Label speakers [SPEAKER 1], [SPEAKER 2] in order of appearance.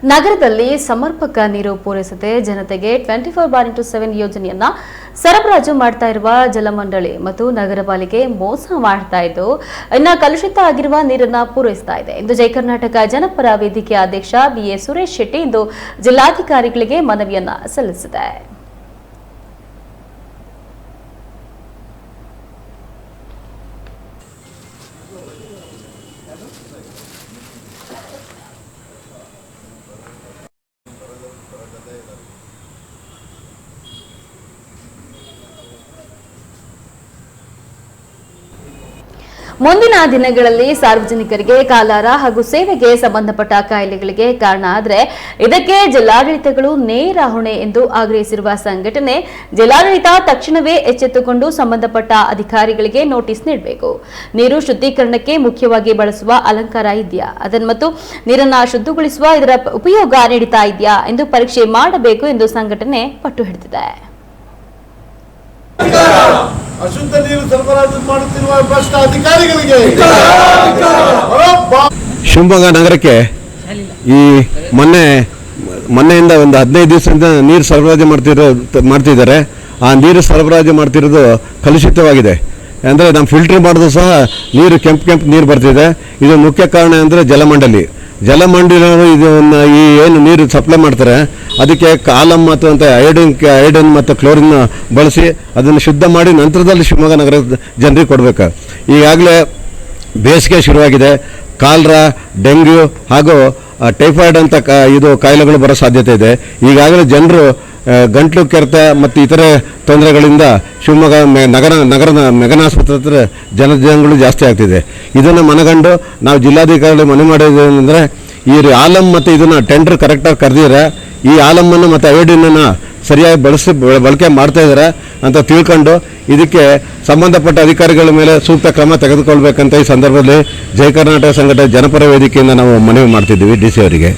[SPEAKER 1] ನಗರದಲ್ಲಿ ಸಮರ್ಪಕ ನೀರು ಪೂರೈಸದೆ ಜನತೆಗೆ 24/7 ಯೋಜನೆಯನ್ನ ಸರಬರಾಜು ಮಾಡ್ತಾ ಇರುವ ಜಲಮಂಡಳಿ ಮತ್ತು ನಗರ ಪಾಲಿಕೆ ಮೋಸ ಮಾಡ್ತಾ ಇದ್ದು ಇನ್ನು ಕಲುಷಿತ ಆಗಿರುವ ನೀರನ್ನ ಪೂರೈಸ್ತಾ ಇದೆ ಎಂದು ಜೈ ಕರ್ನಾಟಕ ಜನಪರ ವೇದಿಕೆ ಅಧ್ಯಕ್ಷ ಬಿಎ ಸುರೇಶ್ ಶೆಟ್ಟಿ ಇಂದು ಜಿಲ್ಲಾಧಿಕಾರಿಗಳಿಗೆ ಮನವಿಯನ್ನ ಸಲ್ಲಿಸಿದೆ. ಮುಂದಿನ ದಿನಗಳಲ್ಲಿ ಸಾರ್ವಜನಿಕರಿಗೆ ಕಾಲಾರ ಹಾಗೂ ಸೇವೆಗೆ ಸಂಬಂಧಪಟ್ಟ ಕಾಯಿಲೆಗಳಿಗೆ ಕಾರಣ ಆದರೆ ಇದಕ್ಕೆ ಜಿಲ್ಲಾಡಳಿತಗಳು ನೇರ ಹೊಣೆ ಎಂದು ಆಗ್ರಹಿಸಿರುವ ಸಂಘಟನೆ ಜಿಲ್ಲಾಡಳಿತ ತಕ್ಷಣವೇ ಎಚ್ಚೆತ್ತುಕೊಂಡು ಸಂಬಂಧಪಟ್ಟ ಅಧಿಕಾರಿಗಳಿಗೆ ನೋಟಿಸ್ ನೀಡಬೇಕು. ನೀರು ಶುದ್ಧೀಕರಣಕ್ಕೆ ಮುಖ್ಯವಾಗಿ ಬಳಸುವ ಅಲಂಕಾರ ಇದೆಯಾ, ಅದನ್ನು ಮತ್ತು ನೀರನ್ನು ಶುದ್ಧಗೊಳಿಸುವ ಇದರ ಉಪಯೋಗ ನೀಡುತ್ತಾ ಇದೆಯಾ ಎಂದು ಪರೀಕ್ಷೆ ಮಾಡಬೇಕು ಎಂದು ಸಂಘಟನೆ ಪಟ್ಟು ಹಿಡಿದಿದೆ.
[SPEAKER 2] ಅಶುದ್ಧ ನೀರು ಸರಬರಾಜು ಮಾಡುತ್ತಿರುವ ಭ್ರಷ್ಟ ಅಧಿಕಾರಿಗಳಿಗೆ
[SPEAKER 3] ಶಿವಮೊಗ್ಗ ನಗರಕ್ಕೆ ಈ ಮೊನ್ನೆಯಿಂದ ಒಂದು 15 ದಿವಸದಿಂದ ನೀರು ಸರಬರಾಜು ಮಾಡ್ತಿದ್ದಾರೆ. ಆ ನೀರು ಸರಬರಾಜು ಮಾಡ್ತಿರೋದು ಕಲುಷಿತವಾಗಿದೆ. ಅಂದರೆ ನಾವು ಫಿಲ್ಟರ್ ಮಾಡೋದು ಸಹ ನೀರು ಕೆಂಪು ನೀರು ಬರ್ತಿದೆ. ಇದು ಮುಖ್ಯ ಕಾರಣ ಅಂದರೆ ಜಲಮಂಡಳಿಯವರು ಇದನ್ನು ಈ ಏನು ನೀರು ಸಪ್ಲೈ ಮಾಡ್ತಾರೆ ಅದಕ್ಕೆ ಕಾಲಮ್ ಮತ್ತು ಅಂತ ಐಡನ್ ಮತ್ತು ಕ್ಲೋರಿನ್ ಬಳಸಿ ಅದನ್ನು ಶುದ್ಧ ಮಾಡಿ ನಂತರದಲ್ಲಿ ಶಿವಮೊಗ್ಗ ನಗರದ ಜನರಿಗೆ ಕೊಡಬೇಕು. ಈಗಾಗಲೇ ಬೇಸಿಗೆ ಶುರುವಾಗಿದೆ. ಕಾಲರಾ, ಡೆಂಗ್ಯೂ ಹಾಗೂ ಟೈಫಾಯ್ಡ್ ಅಂತ ಇದು ಕಾಯಿಲೆಗಳು ಬರೋ ಸಾಧ್ಯತೆ ಇದೆ. ಈಗಾಗಲೇ ಜನರು ಗಂಟ್ಲು ಕೆರೆತ ಮತ್ತು ಇತರೆ ತೊಂದರೆಗಳಿಂದ ಶಿವಮೊಗ್ಗ ನಗರದ ಮೆಗನಾಸ್ಪತ್ರೆ ಹತ್ರ ಜನಗಳು ಜಾಸ್ತಿ ಆಗ್ತಿದೆ. ಇದನ್ನು ಮನಗಂಡು ನಾವು ಜಿಲ್ಲಾಧಿಕಾರಿಗಳು ಮನವಿ ಮಾಡೋದೇನೆಂದರೆ ಈ ಆಲಮ್ ಮತ್ತು ಇದನ್ನು ಟೆಂಡರ್ ಕರೆಕ್ಟಾಗಿ ಕರೆದಿದ್ದಾರೆ. ಈ ಆಲಮ್ಮನ್ನು ಮತ್ತು ಐಡಿನನ್ನು ಸರಿಯಾಗಿ ಬಳಕೆ ಮಾಡ್ತಾ ಇದ್ದಾರೆ ಅಂತ ತಿಳ್ಕೊಂಡು ಇದಕ್ಕೆ ಸಂಬಂಧಪಟ್ಟ ಅಧಿಕಾರಿಗಳ ಮೇಲೆ ಸೂಕ್ತ ಕ್ರಮ ತೆಗೆದುಕೊಳ್ಬೇಕಂತ ಈ ಸಂದರ್ಭದಲ್ಲಿ ಜೈ ಕರ್ನಾಟಕ ಸಂಘಟನೆ ಜನಪರ ವೇದಿಕೆಯಿಂದ ನಾವು ಮನವಿ ಮಾಡ್ತಿದ್ದೀವಿ DC ಅವರಿಗೆ.